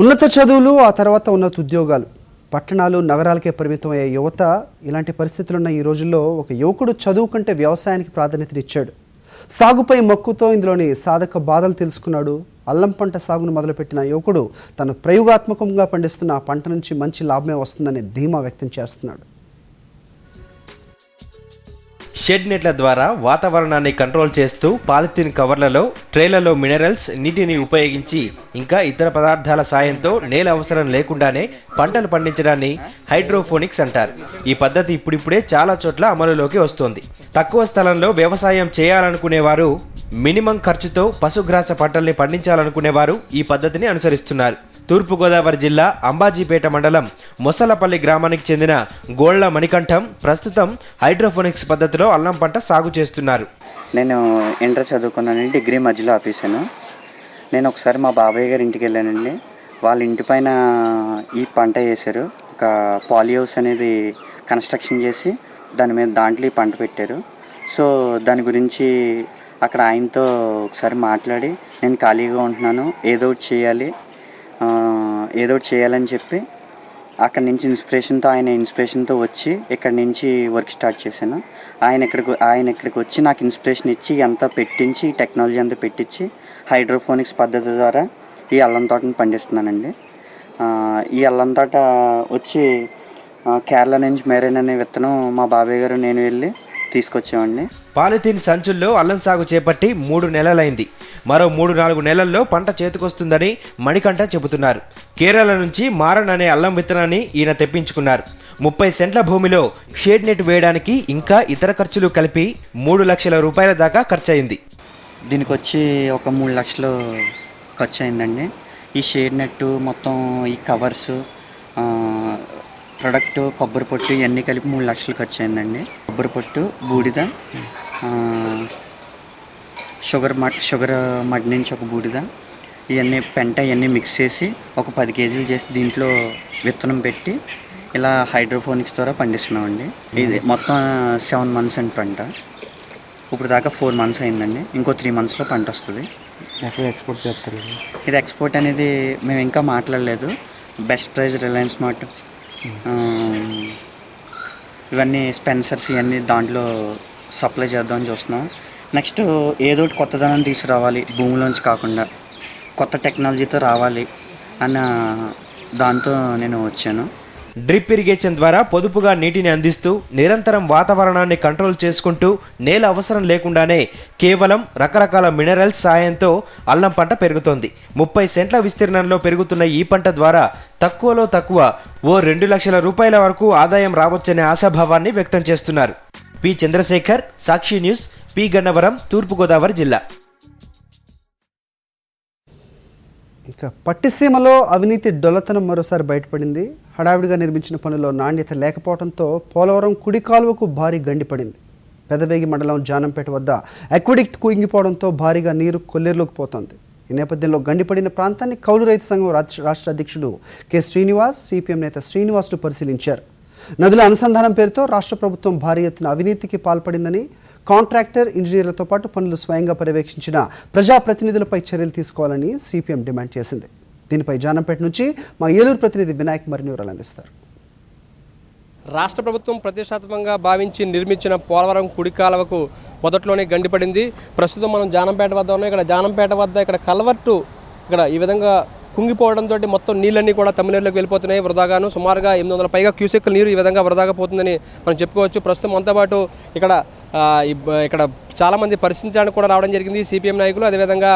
ఉన్నత చదువులు ఆ తర్వాత ఉన్నత ఉద్యోగాలు పట్టణాలు నగరాలకే పరిమితమయ్యే యువత ఇలాంటి పరిస్థితులున్న ఈ రోజుల్లో ఒక యువకుడు చదువు కంటే వ్యవసాయానికి ప్రాధాన్యతనిచ్చాడు. సాగుపై మక్కువతో ఇందులోని సాధక బాధలు తెలుసుకున్నాడు. అల్లం పంట సాగును మొదలుపెట్టిన యువకుడు తను ప్రయోగాత్మకంగా పండిస్తున్న ఆ పంట నుంచి మంచి లాభమే వస్తుందనే ధీమా వ్యక్తం చేస్తున్నాడు. షెడ్ నెట్ల ద్వారా వాతావరణాన్ని కంట్రోల్ చేస్తూ పాలిథిన్ కవర్లలో ట్రేలలో మినరల్స్ నీటిని ఉపయోగించి ఇంకా ఇతర పదార్థాల సాయంతో నేల అవసరం లేకుండానే పంటలు పండించడాన్ని హైడ్రోఫోనిక్స్ అంటారు. ఈ పద్ధతి ఇప్పుడిప్పుడే చాలా చోట్ల అమలులోకి వస్తోంది. తక్కువ స్థలంలో వ్యవసాయం చేయాలనుకునేవారు, మినిమం ఖర్చుతో పశుగ్రాస పంటల్ని పండించాలనుకునేవారు ఈ పద్ధతిని అనుసరిస్తున్నారు. తూర్పుగోదావరి జిల్లా అంబాజీపేట మండలం మొసలపల్లి గ్రామానికి చెందిన గోళ్ల మణికంఠం ప్రస్తుతం హైడ్రోఫోనిక్స్ పద్ధతిలో అల్లం పంట సాగు చేస్తున్నారు. నేను ఇంటర్ చదువుకున్నానండి, డిగ్రీ మధ్యలో ఆపేశాను. నేను ఒకసారి మా బాబాయ్ గారి ఇంటికి వెళ్ళానండి. వాళ్ళ ఇంటి పైన ఈ పంట వేశారు. ఒక పాలీ హౌస్ అనేది కన్స్ట్రక్షన్ చేసి దాంట్లో ఈ పంట పెట్టారు. సో దాని గురించి అక్కడ ఆయనతో ఒకసారి మాట్లాడి నేను ఖాళీగా ఉంటున్నాను, ఏదో ఒకటి చేయాలని చెప్పి అక్కడి నుంచి ఆయన ఇన్స్పిరేషన్తో వచ్చి ఇక్కడి నుంచి వర్క్ స్టార్ట్ చేశాను. ఆయన ఇక్కడికి వచ్చి నాకు ఇన్స్పిరేషన్ ఇచ్చి అంతా పెట్టించి టెక్నాలజీ అంతా పెట్టించి హైడ్రోఫోనిక్స్ పద్ధతి ద్వారా ఈ అల్లం తోటను పండిస్తున్నానండి. ఈ అల్లం తోట వచ్చి కేరళ నుంచి మెరైన్ అనే విత్తనం మా బాబాయ్ గారు నేను వెళ్ళి తీసుకొచ్చామండి. పాలిథిన్ సంచుల్లో అల్లం సాగు చేపట్టి 3 నెలలైంది. మరో 3-4 నెలల్లో పంట చేతికొస్తుందని మణికంఠ చెబుతున్నారు. కేరళ నుంచి మారన్ అనే అల్లం విత్తనాన్ని ఈయన తెప్పించుకున్నారు. 30 సెంట్ల భూమిలో షేడ్ నెట్ వేయడానికి ఇంకా ఇతర ఖర్చులు కలిపి 3 లక్షల రూపాయల దాకా ఖర్చయింది. దీనికి వచ్చి ఒక 3 లక్షలు ఖర్చు అయిందండి. ఈ షేడ్ నెట్ మొత్తం, ఈ కవర్సు, ప్రొడక్ట్, కొబ్బరి పొట్టు ఇవన్నీ కలిపి 3 లక్షలు ఖర్చు అయిందండి. కొబ్బరి పొట్టు, బూడిద, షుగర్ మడ్ నుంచి ఒక బూడిద, ఇవన్నీ పెంట ఇవన్నీ మిక్స్ చేసి ఒక 10 కేజీలు చేసి దీంట్లో విత్తనం పెట్టి ఇలా హైడ్రోఫోనిక్స్ ద్వారా పండిస్తున్నామండి. ఇది మొత్తం 7 మంత్స్ అండి పంట. ఇప్పుడు దాకా 4 మంత్స్ అయిందండి. ఇంకో 3 మంత్స్లో పంట వస్తుంది. ఎక్కడ ఎక్స్పోర్ట్ చేస్తారు? ఇది ఎక్స్పోర్ట్ అనేది మేము ఇంకా మాట్లాడలేదు. బెస్ట్ ప్రైజ్, రిలయన్స్ మార్ట్, ఇవన్నీ స్పెన్సర్స్ ఇవన్నీ దాంట్లో సప్లై చేద్దామని చూస్తున్నాం. నెక్స్ట్ ఏదో ఒకటి కొత్తదనం తీసుకురావాలి, భూమిలోంచి కాకుండా కొత్త టెక్నాలజీతో రావాలి అన్న దాంతో నేను వచ్చాను. డ్రిప్ ఇరిగేషన్ ద్వారా పొదుపుగా నీటిని అందిస్తూ నిరంతరం వాతావరణాన్ని కంట్రోల్ చేసుకుంటూ నేల అవసరం లేకుండానే కేవలం రకరకాల మినరల్స్ సాయంతో అల్లం పంట పెరుగుతోంది. 30 సెంట్ల విస్తీర్ణంలో పెరుగుతున్న ఈ పంట ద్వారా తక్కువలో తక్కువ ఓ 2 లక్షల రూపాయల వరకు ఆదాయం రావచ్చనే ఆశాభావాన్ని వ్యక్తం చేస్తున్నారు. పి చంద్రశేఖర్, సాక్షి న్యూస్, పి గన్నవరం, తూర్పుగోదావరి జిల్లా. ఇక పట్టిసీమలో అవినీతి డొల్లతనం మరోసారి బయటపడింది. హడావిడిగా నిర్మించిన పనుల్లో నాణ్యత లేకపోవడంతో పోలవరం కుడి కాలువకు భారీ గండిపడింది. పెదవేగి మండలం జానంపేట వద్ద అక్విడక్ట్ కుంగిపోవడంతో భారీగా నీరు కొల్లేరులోకి పోతోంది. ఈ నేపథ్యంలో గండిపడిన ప్రాంతాన్ని కౌలు రైతు సంఘం రాష్ట్ర అధ్యక్షుడు కె శ్రీనివాస్, సిపిఎం నేత శ్రీనివాసులు పరిశీలించారు. నదుల అనుసంధానం పేరుతో రాష్ట్ర ప్రభుత్వం భారీ ఎత్తున అవినీతికి పాల్పడిందని, కాంట్రాక్టర్, ఇంజనీర్లతో పాటు పనులు స్వయంగా పర్యవేక్షించిన ప్రజాప్రతినిధులపై చర్యలు తీసుకోవాలని సిపిఎం డిమాండ్ చేసింది. దీనిపై జానంపేట నుంచి మా ఏలూరు ప్రతినిధి వినాయక్ మరిన్ని వివరాలు అందిస్తారు. రాష్ట్ర ప్రభుత్వం ప్రతిష్టాత్మకంగా భావించి నిర్మించిన పోలవరం కుడి కాలువకు మొదట్లోనే గండిపడింది. ప్రస్తుతం మనం జానంపేట వద్ద ఉన్నాం. ఇక్కడ జానంపేట వద్ద ఇక్కడ కల్వర్టు ఈ విధంగా కుంగిపోవడంతో మొత్తం నీళ్ళన్నీ కూడా తమిళనాడులోకి వెళ్ళిపోతున్నాయి. వృధాగాను సుమారుగా 800 పైగా క్యూసెక్కుల నీరు ఈ విధంగా వృధాగా పోతుందని మనం చెప్పుకోవచ్చు. ప్రస్తుతం మనతో పాటు ఇక్కడ చాలామంది పరిశీలించడానికి కూడా రావడం జరిగింది. సిపిఎం నాయకులు, అదేవిధంగా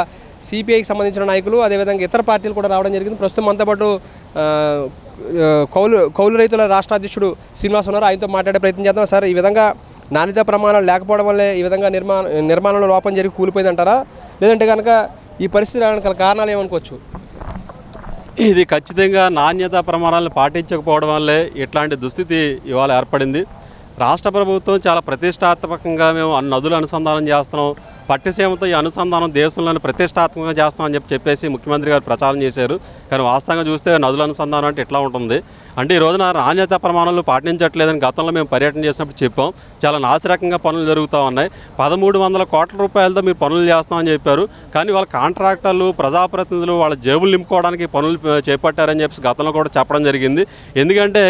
సిపిఐకి సంబంధించిన నాయకులు, అదేవిధంగా ఇతర పార్టీలు కూడా రావడం జరిగింది. ప్రస్తుతం మనతో పాటు కౌలు రైతుల రాష్ట్ర అధ్యక్షుడు శ్రీనివాస్ ఉన్నారు. ఆయనతో మాట్లాడే ప్రయత్నం చేద్దాం. సార్, ఈ విధంగా నాణ్యత ప్రమాణాలు లేకపోవడం వల్లే ఈ విధంగా నిర్మాణంలో లోపం జరిగి కూలిపోయిందంటారా, లేదంటే కనుక ఈ పరిస్థితి రావడానికి కారణాలు ఏమనుకోవచ్చు? ఇది ఖచ్చితంగా నాణ్యత ప్రమాణాలను పాటించకపోవడం వల్లే ఇట్లాంటి దుస్థితి ఇవాళ ఏర్పడింది. రాష్ట్ర ప్రభుత్వం చాలా ప్రతిష్టాత్మకంగా మేము నదులు అనుసంధానం చేస్తున్నాం, పట్టిసీమతో ఈ అనుసంధానం దేశంలోని ప్రతిష్టాత్మకంగా చేస్తామని చెప్పేసి ముఖ్యమంత్రి గారు ప్రచారం చేశారు. కానీ వాస్తవంగా చూస్తే నదుల అనుసంధానం అంటే ఎట్లా ఉంటుంది అంటే ఈ రోజున నాణ్యత ప్రమాణాలు పాటించట్లేదని గతంలో మేము పర్యటన చేసినప్పుడు చెప్పాం. చాలా నాసిరకంగా పనులు జరుగుతూ ఉన్నాయి. 1300 కోట్ల రూపాయలతో మీరు పనులు చేస్తామని చెప్పారు. కానీ వాళ్ళ కాంట్రాక్టర్లు ప్రజాప్రతినిధులు వాళ్ళ జేబులు నింపుకోవడానికి పనులు చేపట్టారని చెప్పి గతంలో కూడా చెప్పడం జరిగింది. ఎందుకంటే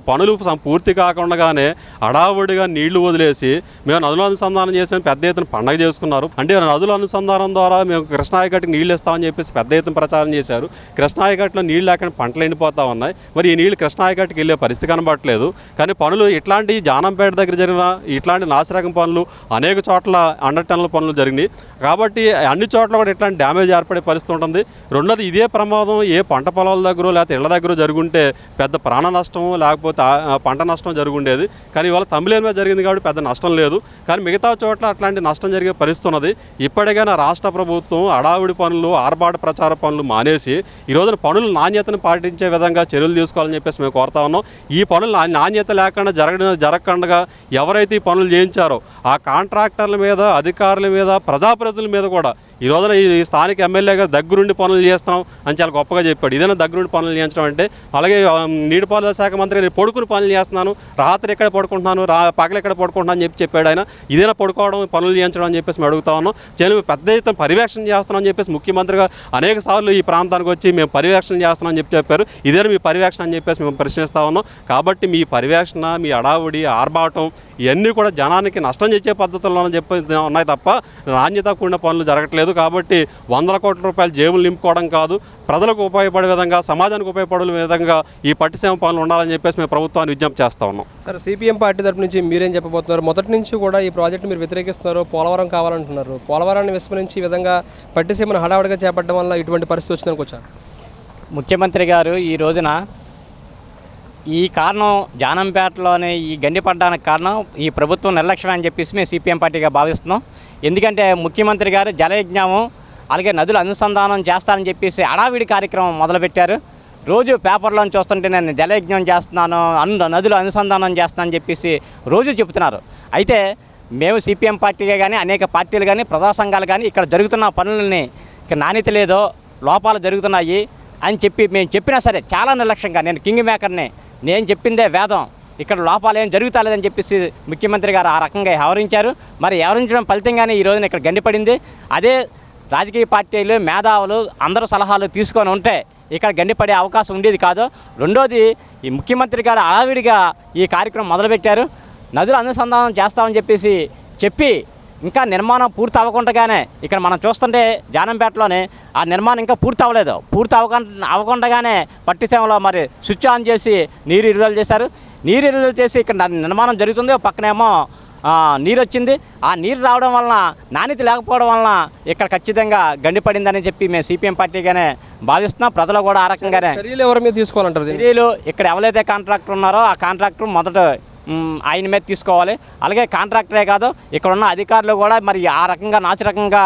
పనులు పూర్తి కాకుండానే హడావుడిగా నీళ్లు వదిలేసి మేము నదుల అనుసంధానం చేసిన పెద్ద ఎత్తున పండగ చేసుకున్నారు. అంటే నదుల అనుసంధానం ద్వారా మేము కృష్ణాయకట్టుకు నీళ్లు ఇస్తామని చెప్పేసి పెద్ద ఎత్తున ప్రచారం చేశారు. కృష్ణాయకట్టులో నీళ్లు లేకుండా పంటలు ఎండిపోతా ఉన్నాయి. మరి ఈ నీళ్లు కృష్ణాయకట్టుకు వెళ్ళే పరిస్థితి కనబడట్లేదు. కానీ పనులు ఇట్లాంటి జానంపేట దగ్గర జరిగిన ఇట్లాంటి నాసిరకం పనులు అనేక చోట్ల అండర్ టన్నుల పనులు జరిగినాయి. కాబట్టి అన్ని చోట్ల కూడా ఇట్లాంటి డ్యామేజ్ ఏర్పడే పరిస్థితి ఉంటుంది. రెండోది ఇదే ప్రమాదం ఏ పంట పొలాల దగ్గర లేకపోతే ఇళ్ల దగ్గర జరుగుంటే పెద్ద ప్రాణ నష్టం లేకపోతే పంట నష్టం జరుగుండేది. కానీ ఇవాళ తమిళ మీద జరిగింది కాబట్టి పెద్ద నష్టం లేదు. కానీ మిగతా చోట్ల అట్లాంటి నష్టం జరిగే పరిస్థితి ఉన్నది. ఇప్పటికైనా రాష్ట్ర ప్రభుత్వం అడావుడి పనులు ఆర్భాట ప్రచార పనులు మానేసి ఈ రోజున పనుల నాణ్యతను పాటించే విధంగా చర్యలు తీసుకోవాలని చెప్పేసి మేము కోరుతా ఉన్నాం. ఈ పనులు నాణ్యత లేకుండా జరగకుండా ఎవరైతే ఈ పనులు చేయించారో ఆ కాంట్రాక్టర్ల మీద అధికారుల మీద ప్రజాప్రతినిధుల మీద కూడా ఈ రోజున ఈ స్థానిక ఎమ్మెల్యేగా దగ్గరుండి పనులు చేస్తున్నాం అని చాలా గొప్పగా చెప్పాడు. ఇదేనా దగ్గరుండి పనులు చేయించడం అంటే? అలాగే నీటిపారుదల శాఖ మంత్రి నేను పడుకుని పనులు చేస్తున్నాను, రాత్రి ఎక్కడ పడుకుంటున్నాను, పగలు ఎక్కడ పడుకుంటున్నాను అని చెప్పాడు ఆయన. ఇదేనా పడుకోవడం పనులు చేయించడం అని చెప్పేసి మేము అడుగుతా ఉన్నాం. పెద్ద ఎత్తున పర్యవేక్షణ చేస్తున్నాం అని చెప్పేసి ముఖ్యమంత్రిగా అనేక సార్లు ఈ ప్రాంతానికి వచ్చి మేము పర్యవేక్షణ చేస్తున్నాం అని చెప్పారు. ఇదేనా మీ పర్యవేక్షణ అని చెప్పేసి మేము ప్రశ్నిస్తా ఉన్నాం. కాబట్టి మీ పర్యవేక్షణ, మీ అడావుడి, ఆర్భాటం ఇవన్నీ కూడా జనానికి నష్టం చేసే పద్ధతుల్లో ఉన్నాయి తప్ప నాణ్యత కూడిన పనులు జరగట్లేదు. కాబట్టి 100 కోట్ల రూపాయలు జేబులు నింపుకోవడం కాదు, ప్రజలకు ఉపయోగపడే విధంగా, సమాజానికి ఉపయోగపడే విధంగా ఈ పట్టిసీమ పనులు ఉండాలని చెప్పేసి మేము ప్రభుత్వాన్ని విజ్ఞప్తి చేస్తా ఉన్నాం. సార్, సిపిఎం పార్టీ తరపు నుంచి మీరేం చెప్పబోతున్నారు? మొదటి నుంచి కూడా ఈ ప్రాజెక్టు మీరు వ్యతిరేకిస్తున్నారు, పోలవరం కావాలంటున్నారు. పోలవరాన్ని విస్మరించి ఈ విధంగా పట్టిసీమను హడావుడిగా చేపట్టడం వల్ల ఇటువంటి పరిస్థితి వచ్చిందనుకోవచ్చా? ముఖ్యమంత్రి గారు ఈ రోజున ఈ కారణం జానంపేటలోనే ఈ గండిపడ్డానికి కారణం ఈ ప్రభుత్వం నిర్లక్ష్యం అని చెప్పేసి మేము సిపిఎం పార్టీగా భావిస్తున్నాం. ఎందుకంటే ముఖ్యమంత్రి గారు జలయజ్ఞము అలాగే నదుల అనుసంధానం చేస్తానని చెప్పేసి అడావిడి కార్యక్రమం మొదలుపెట్టారు. రోజు పేపర్లో చూస్తుంటే నేను జలయజ్ఞం చేస్తున్నాను, నదుల అనుసంధానం చేస్తానని చెప్పేసి రోజు చెబుతున్నారు. అయితే మేము సిపిఎం పార్టీగా కానీ అనేక పార్టీలు కానీ ప్రజా సంఘాలు కానీ ఇక్కడ జరుగుతున్న పనులని నాణ్యత లేదో లోపాలు జరుగుతున్నాయి అని చెప్పి మేము చెప్పినా సరే చాలా నిర్లక్ష్యంగా, నేను కింగ్ మేకర్ని, నేను చెప్పిందే వేదం, ఇక్కడ లోపాలు ఏం జరుగుతాలేదని చెప్పేసి ముఖ్యమంత్రి గారు ఆ రకంగా వ్యవహరించారు. మరి వ్యవహరించడం ఫలితంగానే ఈ రోజున ఇక్కడ గండిపడింది. అదే రాజకీయ పార్టీలు, మేధావులు అందరూ సలహాలు తీసుకొని ఉంటే ఇక్కడ గండిపడే అవకాశం ఉండేది కాదు. రెండోది ఈ ముఖ్యమంత్రి గారు అడావిడిగా ఈ కార్యక్రమం మొదలుపెట్టారు. నదుల అనుసంధానం చేస్తామని చెప్పి ఇంకా నిర్మాణం పూర్తి అవ్వకుండానే ఇక్కడ మనం చూస్తుంటే జానంపేటలోనే ఆ నిర్మాణం ఇంకా పూర్తి అవ్వలేదు. పూర్తి అవ్వకుండానే పట్టిసీమలో మరి స్విచ్ ఆన్ చేసి నీరు విడుదల చేశారు. నీరు విడుదల చేసి ఇక్కడ నిర్మాణం జరుగుతుంది. పక్కనేమో నీరు వచ్చింది. ఆ నీరు రావడం వలన నాణ్యత లేకపోవడం వలన ఇక్కడ ఖచ్చితంగా గండిపడిందని చెప్పి మేము సిపిఎం పార్టీగానే భావిస్తున్నాం. ప్రజలు కూడా ఆ రకంగానే చర్యలు ఎవరి మీద తీసుకోవాలంటారు? చర్యలు ఇక్కడ ఎవరైతే కాంట్రాక్టర్ ఉన్నారో ఆ కాంట్రాక్టర్ మొదట ఆయన మీద తీసుకోవాలి. అలాగే కాంట్రాక్టరే కాదు, ఇక్కడ ఉన్న అధికారులు కూడా మరి ఆ రకంగా నాసిరకంగా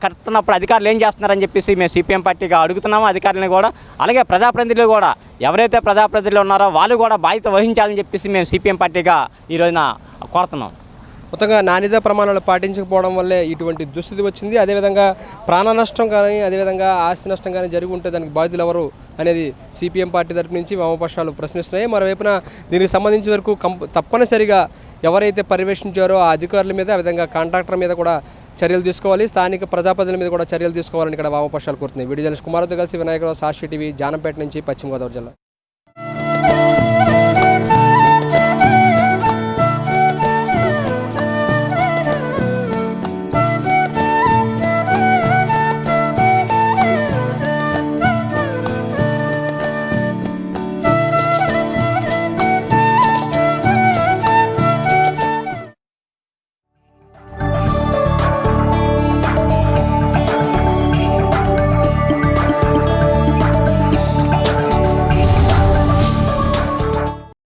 కడుతున్నప్పుడు అధికారులు ఏం చేస్తున్నారని చెప్పేసి మేము సిపిఎం పార్టీగా అడుగుతున్నాము అధికారులని కూడా. అలాగే ప్రజాప్రతినిధులు కూడా ఎవరైతే ప్రజాప్రతినిధులు ఉన్నారో వాళ్ళు కూడా బాధ్యత వహించాలని చెప్పేసి మేము సిపిఎం పార్టీగా ఈ రోజున కోరుతున్నాం. మొత్తంగా నాణ్యత ప్రమాణాలు పాటించకపోవడం వల్లే ఇటువంటి దుస్థితి వచ్చింది. అదేవిధంగా ప్రాణ నష్టం కానీ అదేవిధంగా ఆస్తి నష్టం కానీ జరిగి ఉంటే దానికి బాధ్యులు ఎవరు అనేది సిపిఎం పార్టీ తరపు నుంచి వామపక్షాలు ప్రశ్నిస్తున్నాయి. మరోవైపున దీనికి సంబంధించిన వరకు తప్పనిసరిగా ఎవరైతే పర్యవేక్షించారో ఆ అధికారుల మీద, అదేవిధంగా కాంట్రాక్టర్ మీద కూడా చర్యలు తీసుకోవాలి, స్థానిక ప్రజాప్రతినిధుల మీద కూడా చర్యలు తీసుకోవాలని ఇక్కడ వామపక్షాలు కోరుతున్నాయి. వీడియో జర్నలిస్ట్ కుమార్తో కలిసి వినాయకరావు, సాక్షి టీవీ, జానంపేట నుంచి, పశ్చిమ గోదావరి జిల్లా.